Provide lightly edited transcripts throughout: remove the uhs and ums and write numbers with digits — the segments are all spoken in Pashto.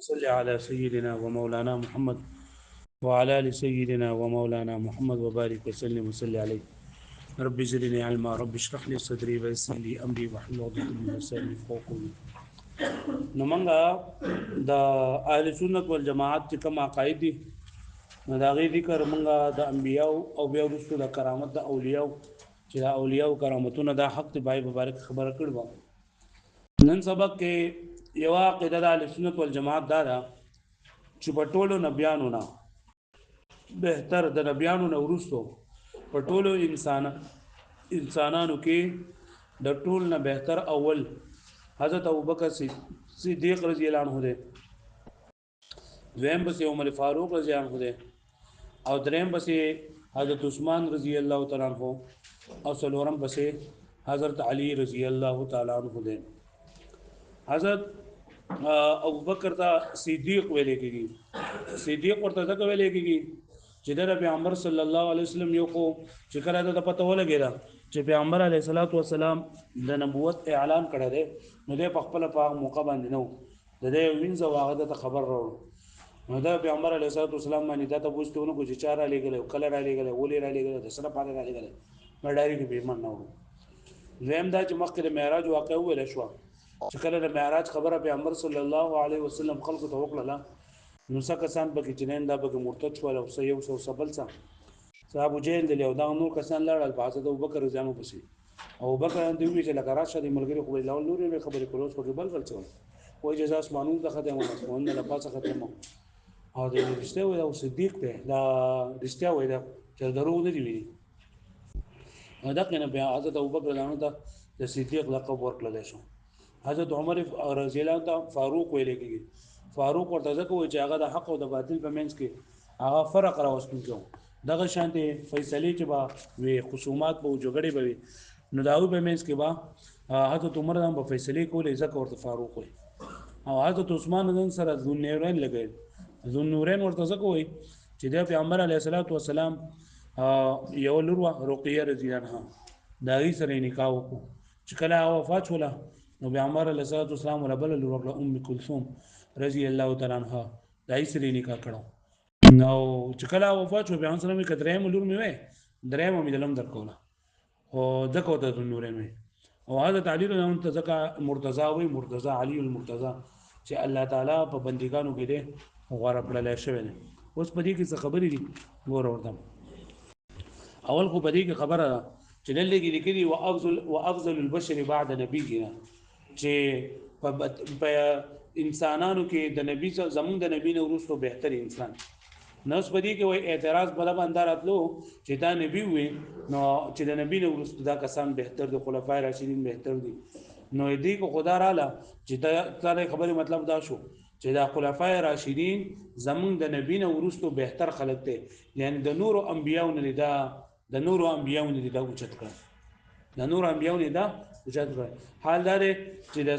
صل على سيدنا ومولانا محمد وعلى آل سيدنا ومولانا محمد وبارك وسلم وصل عليه. رب زدني علما، رب اشرح لي صدري ويسر لي امري واحلل عقدة من لساني يفقهوا قولي. نو منګه د اهل سنت والجماعت چې کوم عقاید دي، نو دا غي ذکر منګه د انبیاء او بیا ورسره د کرامت د اولیاء، چې د اولیاء او کرامتونه د حق دی بای مبارک خبره کړو. نن سبق کې یو عقیده د اهل سنت والجماعت دا ده چې په ټولو نبیانو نه بهتر، د نبیانو نه وروستو په ټولو انسانانو کې د ټول نه بهتر اول حضرت ابوبکر صدیق رضی الله عنه دی، دویم پسې عمر فاروق رضی الله عنه دی، او دریم پسې حضرت عثمان رضی الله تعالی عنہ، او څلورم پسې حضرت علی رضی الله تعالی عنہ دی. حضرت ابوبکر ته صدیق ویل کېږي. صدیق ورته ځکه ویل کېږي چې د پیغمبر صلی الله علیه وسلم یو خو چې کله د پته ولګېده چې پیغمبر علیه الصلاۃ والسلام د نبوت اعلان کړی دی، نو د خپل په موقع باندې نو د دې وینځه واغه ته خبر راوړ. نو د پیغمبر علیه الصلاۃ والسلام باندې دا ته پوښتنه کو چې چاره لګل کله را لګل ولې را لګل د سره پاره را لګل مډاری کې به ایمان نه وو. زم دا چې مخکې د معراج واقع ویل شو چې کله د معراج خبره پیغمبر صلی الله علیه وسلم خلکو ته وکړه، نو څه کسان پکې جنین دا پکې مرتد شول او یو څو سبل څه صاحب جیل دی او دا نور کسان لاړل په حضرت ابوبکر رضی الله عنه پسې. ابوبکر دوی وی چې لکه راشه د ملګری خو له نور خبرې کولو پکې بل څه وای جزاء اسمانو ته ختمه اسمان نه پاسه ختمه او د رښتیا وای او صدیق ته دا رښتیا وای دا چې درو نه دی ویلي. دا کنه بیا حضرت ابوبکر رضی الله عنه د صدیق لقب ورکړل شو. حضرت عمر رضی الله عنه فاروق ویل کېږي. فاروق ورته ځکه وای چې هغه د حق او د باطل په منځ کې هغه فرق راوستل کو. دغه شانته فیصله چې با وی خصومات به جوړې به نو داوی په منځ کې با حضرت عمر هم په فیصله کولې ځکه ورته فاروق وای. او حضرت عثمان نن سره ذو نورین لګید. ذو نورین ورته ځکه وای چې د پیغمبر علیه الصلاۃ والسلام یو لور رقیه رضی الله عنها دا یې سره نکاح وکړو. چې کله وفات شوله نو پیغمبر علیه الصلاۃ والسلام ولبل لور ام کلثوم رضی الله تعالی عنها دا یې سره نکاح کړو. نو چې کله وفات شو پیغمبر سلام کې درېم لور مې وې درېم مې دلم درکوله او دغه ته ذو نورین وې. او حضرت علی رضی الله عنه ځکه مرتضی وې، مرتضی علی المرتضی چې الله تعالی په بندګانو کې دې غوړه کړل شوی دی. اوس په دې کې څه خبرې دي ګور ورته. اول خو په دې کې خبره چې دلته کې لیکلي وافضل البشر بعد نبینا، چې په انسانانو کې د نبی زمون د نبی نه وروسته بهتر انسان. نو اوس په دې کې وای اعتراض بل باندې راتلو چې دا نبی وي نو چې د نبی نه وروسته دا کسان بهتر دي، خلفای راشدین بهتر دي. نو دې کو خدا رااله چې دا خبره مطلب دا شو چې دا خلفای راشدین زمون د نبی نه وروسته بهتر خلک دي، یعنی د نور انبیاء نه دا د نور انبیاء نه دا اوچت کړ، د نور انبیاء نه دا اوچت کړ. حال دا دی چې د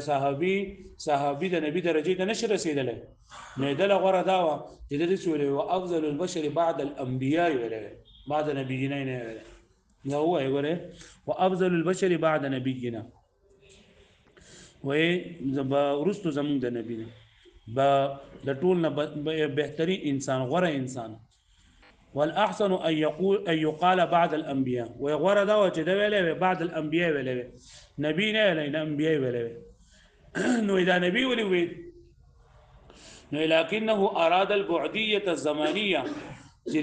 صحابي د نبی درجه ته نشي رسیدلی، نه د لغوره دا و چې د دې سورې او افضل البشر بعد الانبیاء ویل بعد نبینا نه ویل نو هو ایګوره او افضل البشر بعد نبینا وې زبا ورستو زمون د نبی نه با د ټول نه بهتري انسان غوره انسان. والاحسن ان يقال بعد الانبياء وغوره دا چې دا ویلې بعد الانبياء ویلې نبی نه ویلې انبياء ویلې نو اذا نبی وی نو لكنه اراد البعديه الزمانيه چې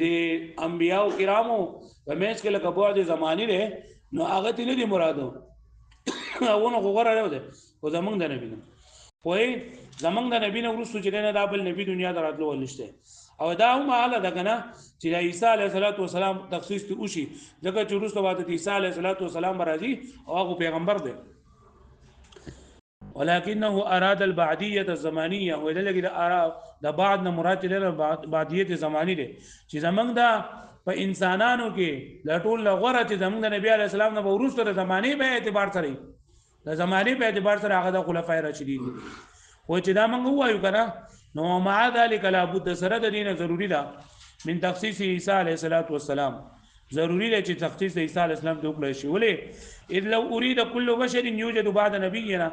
انبیاء کرامو په مېز کې لکه بعد زمانی ده نو هغه ته نه دي مرادو اونه غوړه راوده او زمونږ د نبی نه وای زمونږ د نبی نه ورسو چې نه دا بل نبی دنیا دراتلو ولشته. او دا هم حاله ده کنه چې عیسی علیه السلام تخصیص ته وشي ځکه چې ورسته واده عیسی علیه السلام راځي او هغه پیغمبر دی. ولكنه اراد البعديه الزمانيه ودلګي د بعد نه مراد له بعدیت زمانی دی چې زمنګ دا په انسانانو کې د ټول لغوره چې زمنګ د نبی علی السلام نه ورسته د زمانی په اعتبار سره د زمانی په اعتبار سره هغه د خلفای راشدین و چې دا موږ وایو کنه. نو مع ذلك لابد سره د دینه ضروری ده من تخصیص عیسی علیه السلام ضروري دی چې تخصیص د عیسی علیه السلام ته وکړی شي. ولې اذ لو اريد كل بشر یوجد بعد نبینا،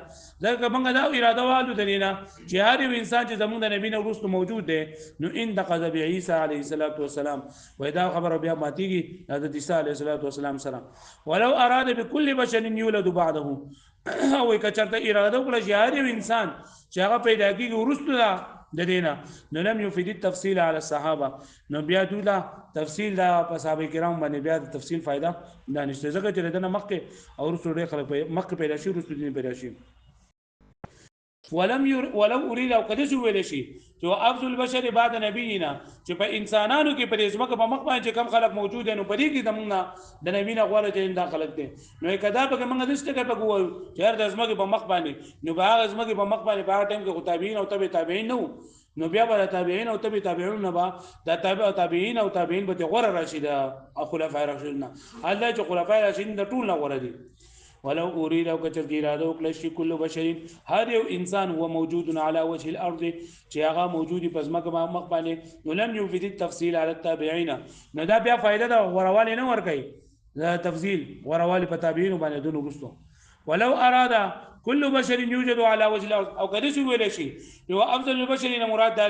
ځکه موږ دا اراده والو د دې نه چې هر یو انسان چې زموږ د نبی نه وروسته موجود دی نو انتقد بعیسی علیه السلام، وایي دا خبره بیا ماتېږي حضرت عیسی علیه السلام سره. ولو اراد بكل بشر یولد بعده وایي که چېرته اراده وکړه چې هر یو انسان چې هغه پیدا کېږي وروسته د دینه نو لم يفيد التفصيل على الصحابه، نو بیا دوی تفصیل دا په صحابه کرام باندې بیا د تفصیل فائدہ دا نشته، ځکه چې دنه مخکې او وروسته ډېر خلک مخکې پیدا شي وروسته دین پیدا شي. ولو اريد او قد ویل شي چې افضل البشر بعد نبینا، چې په انسانانو کې په ځمکه په مخ باندې کم خلک موجود دي نو په دې کې زمونږ د نبی نه غوړه چې دا خلک دي نو کدا به موږ د څه کې په وایو چې هر د ځمکه په مخ باندې نو به هغه ځمکه په مخ باندې په هغه ټیم کې تابعین او تابعین نو بیا به تابعین او تابعین نه با د تابعین او تابعین به غوړه راشي د خلفای راشدین الله چې خلفای راشدین د ټول نه غوړه دي. ولو اريد او کچر کی اراده وکړه شي کله بشر هر یو انسان هو موجود على وجه الارض چې هغه موجودی په ځمکه مخ باندې نو لم يفيد التفصيل على التابعين، نو دا بیا فائدہ دا غوړوالی نه ور کوي دا تفصیل غوړوالی په تابعین باندې دونو غوښتو. ولو اراد كل بشر يوجد على وجه الارض او کله شو ویل شي یو افضل البشر نه مراد ده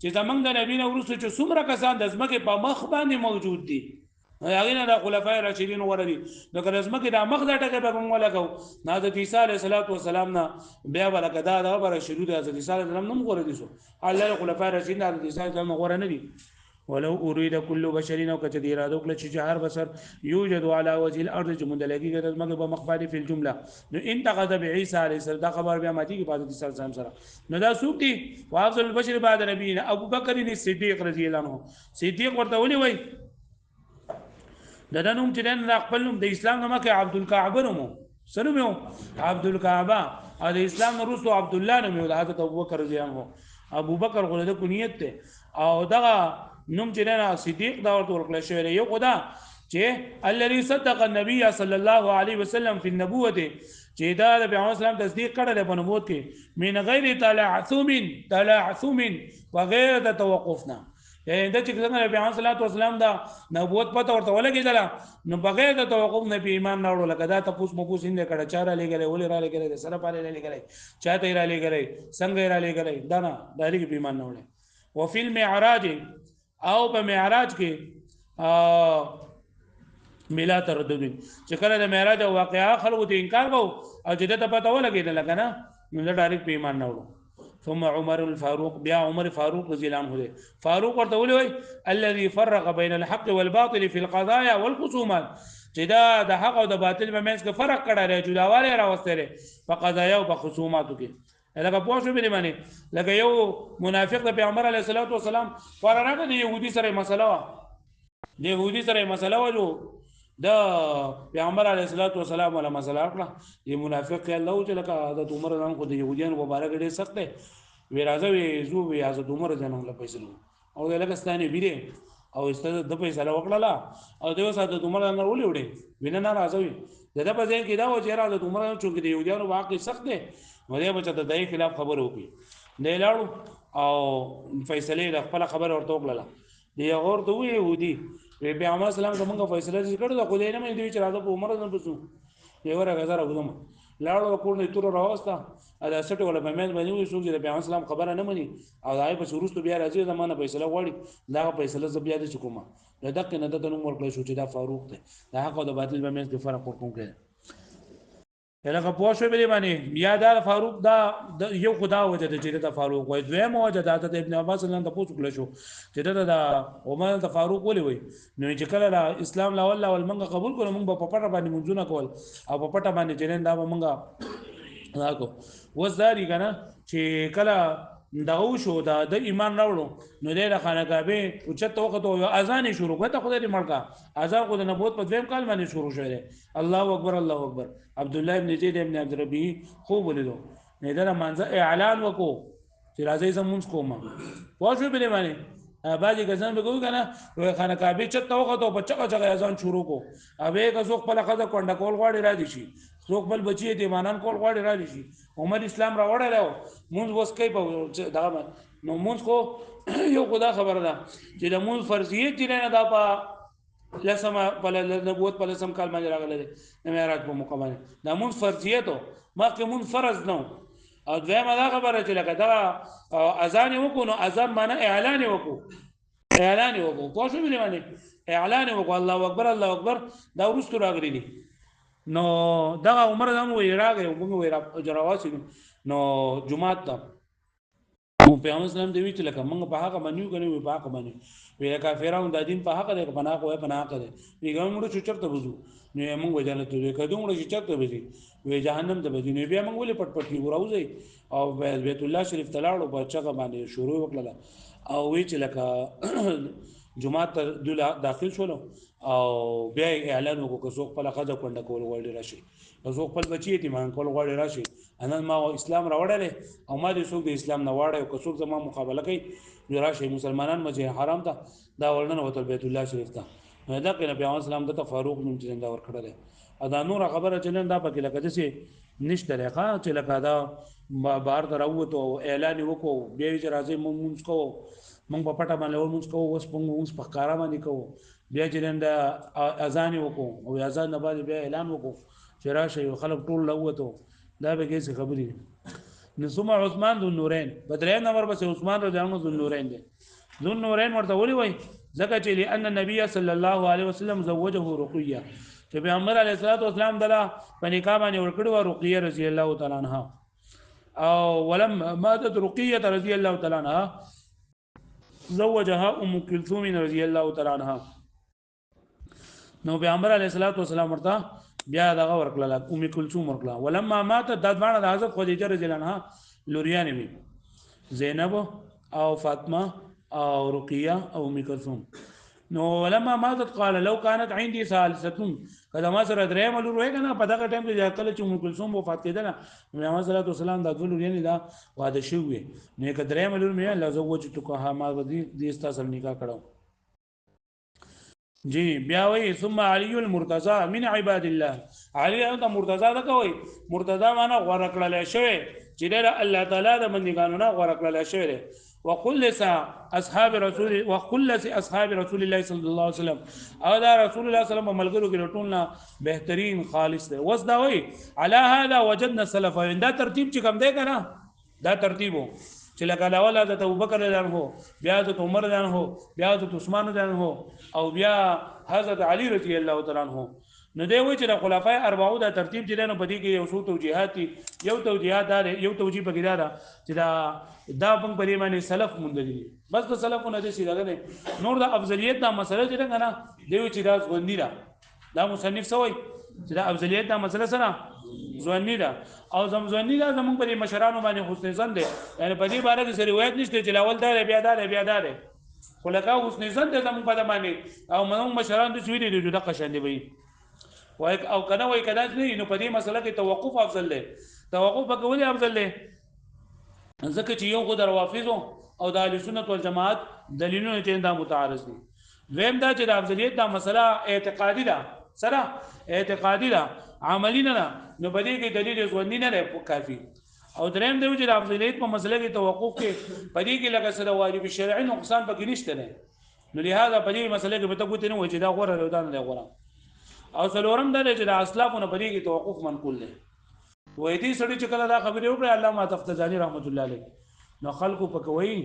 چې زمنګ د نبی نه ورسره چې څومره کسان د ځمکه په مخ باندې موجود دي هغه نه د خلفای راشدین وردی نو کله ځمکه د مخ د ټکه په موږ لګاو نه د عیسی علیه السلام نه بیا ولکه دا بر شروع د عیسی علیه السلام نه وردی سو الله خلفای راشدین د عیسی علیه السلام غوړه نه دي. ولو اريد كل بشر او کچ دی اراده وکړه چې هر بشر یوجد على وجه الارض چې مونږ لګیږي د ځمکه په مخ باندې په جمله نو انتقد بعیسی علیه السلام دا خبر بیا ماتي کې پاتې عیسی علیه السلام سره نو دا څوک دي وافضل البشر بعد نبینا ابو بکر صدیق رضی الله عنه. صدیق ورته ولي وای د نوم چې د خپل نوم د اسلام نوم کې عبد الکعبه نوم سره مو عبد الکعبه او د اسلام نوم رسول عبد الله نوم د حضرت ابو بکر رضی الله عنه. ابو بکر غوړه د کنیت ته او دغه نوم چې نه صدیق دا ورته ورکړل شوی یو خدا چې الذي صدق النبي صلى الله عليه وسلم في النبوه چې دا د پیغمبر اسلام تصدیق کړل په نبوت کې من غیر تلعثم وغیر د توقفنا، یعنی دا چې څنګه پیغمبر صلی الله علیه وسلم دا نبوت پته ورته ولګیدله نو بغیر د توقف نه په ایمان راوړل لکه دا تاسو مو پوس هند کړه چاره لګلې ولې را لګلې سره پاره لګلې چاته را لګلې څنګه را لګلې دا نه دایره په ایمان نه وړي. وفي المعراج او په معراج کې ملا تردد چې کله د معراج او واقعا خلکو ته انکار وو او چې ته پته ولګیدل کنه نو دا ډایرکټ په ایمان نه وړو. ثم عمر الفاروق بیا عمر فاروق رضی الله عنه فاروق ورته وی الذي فرق بين الحق والباطل في القضايا والخصومات چې دا د حق او د باطل په منځ کې فرق کړی دی جداوالی راوستی دی په قضایا او په خصوماتو کې. لکه پوه شو بلی باندې لکه یو منافق د پیغمبر علیه السلام خورا راکه د یهودي سره مسله وه د یهودي سره مسله وه جو د پیغمبر علیه السلام ولا مسله کړه د منافق خیال له چې لکه حضرت عمر رضی خو د یهودیانو مبارک ډېر سخت دی وی راځه وی زو وی حضرت عمر رضی الله له پیسې او د لکه ستانه بیره او استاد د پیسې له وکړه او د حضرت عمر نه ولې وړي وینه نه راځوي د په ځین کې دا و چې حضرت عمر چې د یهودیانو واقع سخت دی نو دی بچا د دای خلاف خبر وکړي دی لاړو او فیصله د خپل خبر ورته وکړه دی اور ته وی يهودي وی پیغمبر اسلام څنګه فیصله کړو د خدای نه مې دی چې راځه په عمر نه پسو یو راغزا راغلم لاړو کور نه تور راوستا دا سټ ولا په مېز باندې وی سوچ د پیغمبر اسلام خبره نه مني او دای په شروع بیا راځي زمانه فیصله غواړي دا فیصله ز بیا د حکومت د دقه نه د نوم ورکړل شو چې دا فاروق دی دا حق او د باطل په منځ کې فرق ورکوم کړي. لکه پوه شو بلی باندې یا دا فاروق دا یو خدا وجه د چې د فاروق وای دویم وجه د ابن عباس الله ته پوښتنه کړل شو چې دا عمر د فاروق ولې وای نو چې کله اسلام لا والله ولمنګه قبول کړو موږ په پټه باندې منځونه کول او په پټه باندې جنین دا موږ راکو وزاري کنه چې کله دغه شو د ایمان راوړو نو د خانقاه او چته وخت او اذان شروع کړه خدای دې مړکا اذان خو د نبوت په دویم کال باندې شروع شوی دی الله اکبر الله اکبر. عبد الله ابن زید ابن عبد ربی خوب ولیدو نه دا منځه اعلان وکړو چې راځي زمونږ کومه پوه شو بلی باندې باجی غزان به کوي کنه خانقاه چته وخت او بچا اذان شروع کو اوبه که څوک په لخوا کونډه کول غواړي را دي شي څوک بل بچی دې ایمانان کول غواړي را دي شي عمر اسلام را وړل مونږ وس کوي په دا نو مونږ خو یو خدا خبره ده چې د مونږ فرضیت دي نه دا په لسمه په نبوت په لسم کال باندې راغلی دی د معراج په موقع باندې دا مونځ فرضیت و مخکې مونځ فرض نه و او دویمه دا خبره چې لکه دغه اذان یې وکړو نو اذان معنی اعلان یې وکړو اعلان یې وکړو پوه شوې باندې اعلان یې وکړو الله اکبر الله اکبر دا وروستو راغلي دي نو دغه عمر هم وی راغی موږ وی راواسي نو جمعه ته مو پیغمبر اسلام دی چې لکه موږ په هغه باندې کنه وي په هغه باندې وی کافرانو د دین په حق دی په نه کوه په نه حق دی پیغمبر موږ چې چرته وځو نو موږ وجنه ته کدو موږ چې چرته وځي وی جهنم ته وځي نو بیا موږ ولې پټ پټ وراوځي او بیت الله شریف تلاړو په چغه باندې شروع وکړه او وی چې لکه جمعه ته داخل شولو او بیا اعلان وکړو که څوک په لخوا کونډه کول غواړي راشي که څوک خپل بچی یتیمان کول غواړي راشي انا ما اسلام راوړل او ما دې څوک د اسلام نه واړی او که څوک زما مقابله کوي راشي مسلمانان مسجد حرام ته دا ورننه وتل بیت الله شریف ته دا کنه پیغمبر اسلام ته فاروق نوم چې دا ور کړل دا نور خبره چلن دا پکې لکه دسه نشته لکه چې لکه دا بهر ته راوته اعلان وکړو بیا چې راځي مونږ کو مونږ په پټه باندې مونږ کو اوس مونږ په کارا باندې کو بیا چې دا اذان وکړو او اذان نه بعد بیا اعلان وکړو چې راشي خلک ټول لوته دا به کیسه خبرې نسوم عثمان ذو النورین بدرین نمبر بس عثمان رضی الله عنه ذو النورین دی ذو النورین ورته ولي وای ځکه چې لئن النبي صلی الله علیه وسلم زوجه رقیه چې پیغمبر علیه الصلاه والسلام دلا په نکاح باندې ورکړو رقیه رضی الله تعالی عنها او ولم ماتت رقیه رضی الله تعالی عنها زوجها ام كلثوم رضی الله تعالی عنها نو پیغمبر علیه الصلاه والسلام ورته بیا دغه ورکړه ام کلثوم ورکړه ولما مات د باندې د حضرت خدیجه رضی الله عنها لوریان وی زینب او فاطمه او رقیه او ام کلثوم نو ولما ماتت قال لو كانت عندي ثالثه کله ما سره درې ملور وای کنه په دغه ټیم کې کله چې ام کلثوم وفات کېده نه محمد صلی الله علیه وسلم د لوریان دا واده شوی نه ک درې ملور مې له زوج تو که ما دې سره نکاح کړو جی بیا وی ثم علی المرتضى من عباد الله علی انت مرتضى دا کوي مرتضى معنا غوړه کړل شوی چې د الله تعالی د بندګانو نه غوړه کړل شوی وخلص اصحاب رسول وخلص اصحاب رسول الله صلی الله علیه وسلم او دا رسول الله صلی الله علیه وسلم ملګرو کې ټولنا بهترین خالص دی وس دا وی علی هذا وجدنا السلف دا ترتیب چې کوم دی کنه دا ترتیبو چې لکه اول حضرت ابوبکر رضی الله عنه بیا حضرت عمر رضی الله عنه بیا حضرت عثمان رضی الله عنه او بیا حضرت علی رضی الله تعالی عنہ نو دی وی چې د خلفای اربعو دا ترتیب چې نو بدی کې یو څو توجیهات یو توجیهات دا یو توجیه پکې دا چې دا بنګ پرې باندې سلف مونږ دي بس د سلفونه دي چې دا نور د افضلیت دا مسله چې څنګه نه دی چې دا ځوندي دا مصنف سوی چې دا افضلیت دا مسله سره ځوندي دا او ځوندي دا زمونږ په مشرانو باندې حسن ظن دي یعنی په دې باره کې روایت نشته چې اول دا بیا دا خلکا حسن ظن دي زمونږ په باندې او موږ مشران د سوي دي د قشان دي وي او کنه وای کدا نه نو په دې مسله کې توقف افضل دی توقف په کولی افضل دی ځکه چې یو خو د روافضو او د اهل سنت والجماعت دلیلونه چې دا متعارض دي ویم دا چې د افضلیت دا مسله اعتقادي ده سره اعتقادي ده عملی نه نو په دې کې دلیل ځوندي نه کافي او دریم دی چې د افضلیت په مسله کې توقف کې په دې کې لکه سره واجب شرعي نقصان پکې نشته نه نو لهدا په دې مسله کې به ته ګوتې نه وای چې دا غوړه ده نه غوړه او څلورم دا چې د اسلافونو په دې کې توقف منقول دی وای دې سړي چې کله دا خبرې وکړه علامه تفتزانی رحمت الله علیه نو خلکو پکوي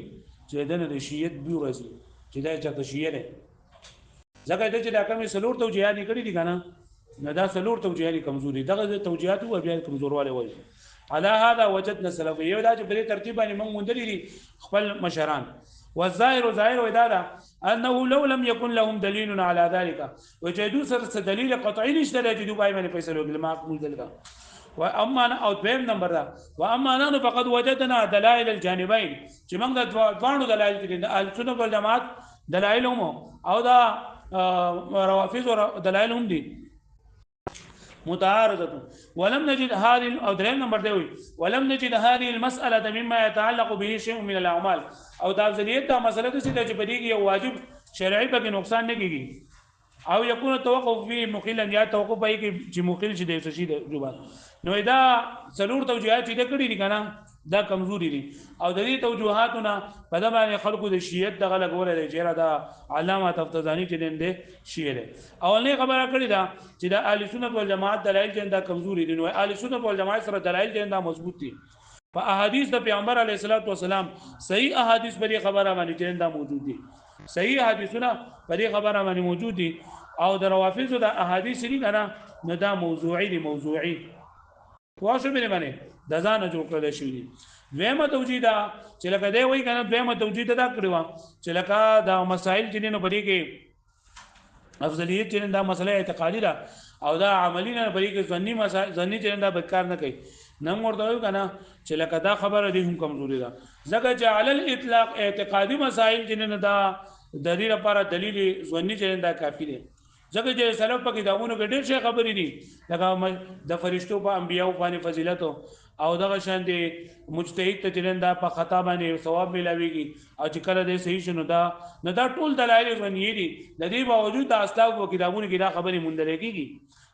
چې د شیعت بیو راځي چې دا چاته شیعه ده ځکه چې دا کومې سلور توجیهات کړي دي کنه نه دا سلور توجیهات کمزوري دغه توجیهات او بیا کمزورواله وایي على هذا وجدنا سلف یو دا چې په ترتیب باندې موږ مونږ دي خپل مشران والظاهر ظاهر ودا انه لو لم يكن لهم دليل على ذلك وجدوا سر دلیل قطعی نشته چې دوی باندې فیصله وکړي ما قبول دلګه واما انا او دویم نمبر دا واما انا فقد وجدنا دلائل الجانبين چې موږ د دوانو دلایل کې د اهل سنت والجماعت دلایل هم او دا روافض دلایل هم دي متعارضه ولم نجد هذه او دریم نمبر دی ولم نجد هذه المساله مما يتعلق به شيء من الاعمال او دا ځلیت دا مسله ده چې په دې کې یو واجب شرعي به نقصان نه کیږي او يكون التوقف فيه مخلا یا توقف پای کې چې مخل شي د شي د جواب نو دا ضرور توجيهات چې کړي دي کنه دا کمزوري دي او د دې توجهاتونه په د باندې خلکو د شیعت دغه لګول دی چې دا علامه تفتزانی چې دی شیعه دی اولنې خبره کړې ده چې د اهل سنت والجماعت دلایل چې دا کمزوري دي نو اهل سنت والجماعت سره دلایل چې دا مضبوط دي په احادیث د پیغمبر علیه الصلاۃ والسلام صحیح احادیث په خبره باندې چې دا موجود دي صحیح حدیثونه په خبره باندې موجود دي او د روافضو د احادیث دي کنه نو دا موضوعي دي موضوعي واښو به باندې د ځان جوړ کړل شي دي دویمه توجیه دا چې لکه دی وایي کنه دویمه توجیه دا کړو چې لکه دا مسائل چې نو بری کې افضلیت چې دا مسله اعتقادي ده او دا عملی نه بری کې ځنی مسائل ځنی چې دا بدکار نه کوي نن ورته وایو کنه چې لکه دا خبره دي هم کمزوري ده ځکه چې علی الاطلاق اعتقادي مسائل چې نه دا د دې لپاره دلیل ځنی چې دا کافی دی ځکه چې سلف په کتابونو کې ډېر شي خبرې دي لکه د فرشتو په انبیاو باندې فضیلت او دغه شان دي مجتهد ته چې دا په خطا باندې ثواب ملاويږي او چې کله دې صحیح شنو دا نه دا ټول دلایل غنی دي د دې باوجود د اسلاف په کتابونو کې دا خبرې مونږ کېږي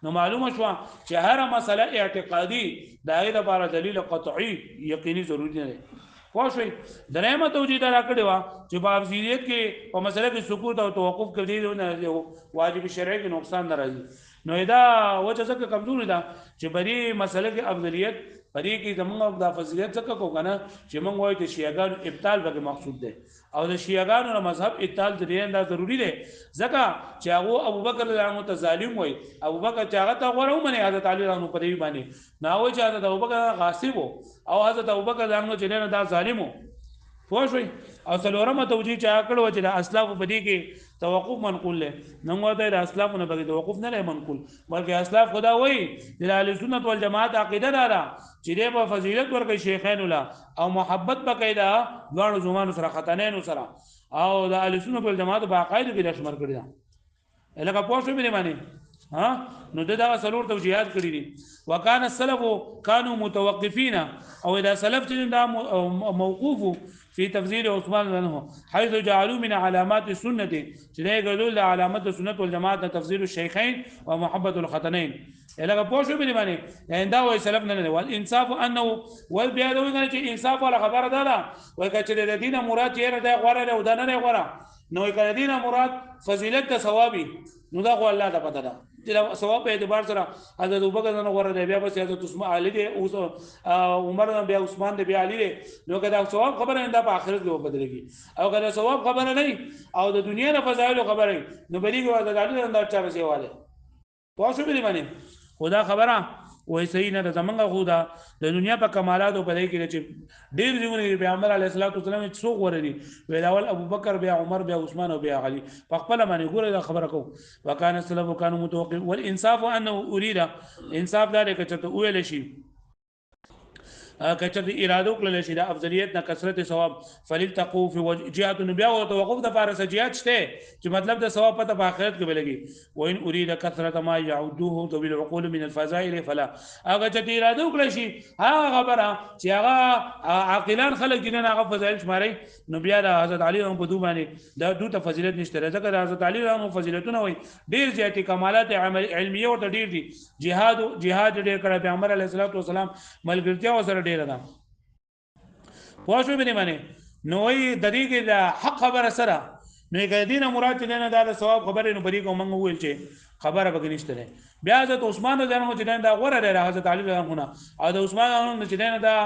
نو معلومه شو چې هر مسله اعتقادي د هغې لپاره دلیل قطعي یقیني ضروري نه دی واښوي درېمه توجیه دا راکړې وه چې په افضلیت کې په مسله کې سکوت او توقف کوي واجب شرعي کې نقصان نه راځي نو دا وجه څخه کمزوري ده چې بری مسله کې افضلیت بری کې زموږ د فضیلت څخه کو کنه چې موږ وایو چې شیعاګانو ابطال به مقصود ده او د شیعاګانو مذهب ابطال درې دا ضروری ده ځکه چې هغه ابوبکر رضی الله عنه ته ظالم وای ابوبکر چې هغه ته غوړو منه حضرت علی رضی الله عنه په دی باندې نو چې حضرت ابوبکر غاصب او حضرت ابوبکر رضی الله عنه چې دا ظالم پوه شئ او څلورمه توجیه چې کړو چې د اسلاف په دې کې توقف منقول له نو ورته د اسلاف نه بګي توقف نه منقول بلکې اسلاف خدا وایي د اهل سنت والجماعت عقیده دا چې د په فضیلت ورکه شیخین الله او محبت بقیدا دوه زمان سره ختنین سره او د اهل سنت والجماعت په عقاید کې د شمار کړی دا لکه پوه شئ به معنی ها نو دا څلور توجیهات کړی دي وکانه السلف كانوا متوقفين او اذا سلف دا موقوف في تفسير عثمان عنه حيث جعلوا من علامات السنه چې ګرځول د علامات السنت والجماعت تفسير الشيخين ومحبه الختنين لکه پوه شو به معنی دا وای سلف نه والانصاف انه ول بیا دا وایي چې انصاف ولا خبره ده وای چې د دینه مراد یې دا غوړه او دا نه غوړه نو کله دینه مراد فضیلت ته ثوابي نو دا خو الله ته پته ده چې ثواب په اعتبار سره حضرت ابوبکر نه غوړه دی بیا پس حضرت عثمان علي دی او عمر بیا عثمان دی بیا علي دی نو کله ثواب خبره انده په آخرت کې بدلېږي او کله ثواب خبره نه او د دنیا نه فضایل خبره نو بلیږي حضرت علي اندر چا رسېواله پوه به باندې خدا خبره وای صحیح نه زمونږ خدا د دنیا په کمالات او په دې کې چې ډېر ژوند پیغمبر علیه الصلاۃ والسلام څو غوړه دي ویل اول ابوبکر بیا عمر بیا عثمان او بیا علي په خپل باندې ګوره دا خبره کو وکانه السلف كانوا متوقف والانصاف انه اريد انصاف دا چې ته ویل شي کچته اراده وکړل شي د افضلیت نه کثرت ثواب فلتقوا في جهات النبي او توقف د فارس جهات شته چې مطلب د ثواب په آخرت کې بلګي وان اريد كثرت ما يعوده ذوي العقول من الفضائل فلا هغه چې اراده وکړل شي هغه خبره چې هغه عاقلان خلک جنن هغه فضائل شماري نو بیا د حضرت علي رضی الله عنه باندې دا دوه فضیلت نشته ځکه د حضرت علي رضی الله عنه فضیلتونه وي ډیر زیاتې کمالات علمیه ورته ډیر دي جهاد ډیر کړه پیغمبر علیه الصلاۃ والسلام ملګرتیا وسره ډیر ده پوه شو به معنی نو وی د دې کې د حق خبره سره نو کې دینه مراد نه دا د ثواب خبره نو بری کوم موږ ویل چې خبره به نشته نه بیا حضرت عثمان رضی الله عنه چې دا غوړه ده حضرت علي رضی الله عنه او د عثمان رضی الله عنه چې دا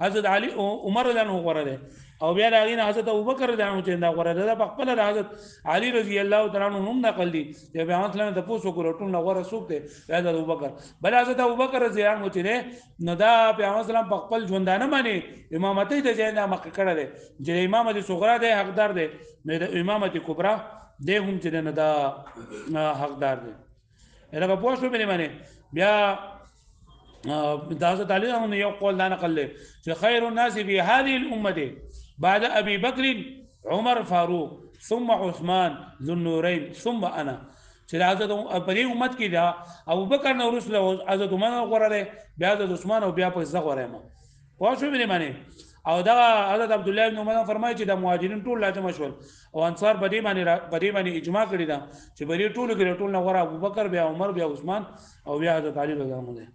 حضرت علي عمر رضی الله عنه غوړه ده او بیا دا غینه حضرت ابوبکر رضی الله عنه چې دا غوړه ده په خپل حضرت علي رضی الله تعالی عنہ هم نقل دي چې پیغمبر اسلام ته پوښتنه وکړه ټول غوړه سوق ده حضرت ابوبکر بل حضرت ابوبکر رضی الله عنه چې نو دا پیغمبر اسلام په خپل ژوندانه باندې امامت ته ځای نه مخ کړه ده چې امامت صغرا ده حقدار ده نه د امامت کبرا ده هم چې نه دا حقدار ده لکه پوه شو به معنی بیا د حضرت علي رضی یو قول دا نقل له چې خیر الناس في هذه الامه بعد ابي بكر عمر فاروق ثم عثمان ذو النورين ثم انا چې حضرت په دې امت کې دا ابو بکر نو رسول حضرت عمر غوړه بیا حضرت عثمان او بیا په زغوره ما پوه شو به معنی او دا حضرت عبد الله بن عمر فرمایي چې د مهاجرین ټول لاته مشول او انصار په دې باندې اجماع کړی دا چې په دې ټول کې ټول نه غوړه ابو بکر بیا عمر بیا عثمان او بیا حضرت علي رضی الله عنه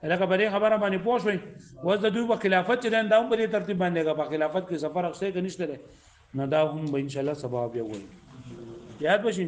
لکه په دې خبره باندې پوه شوي اوس د دوی په خلافت چې دا هم په دې ترتیب باندې په خلافت کې سفر اخته کې نشته نو دا هم به ان شاء الله سبب یو وي یاد بشي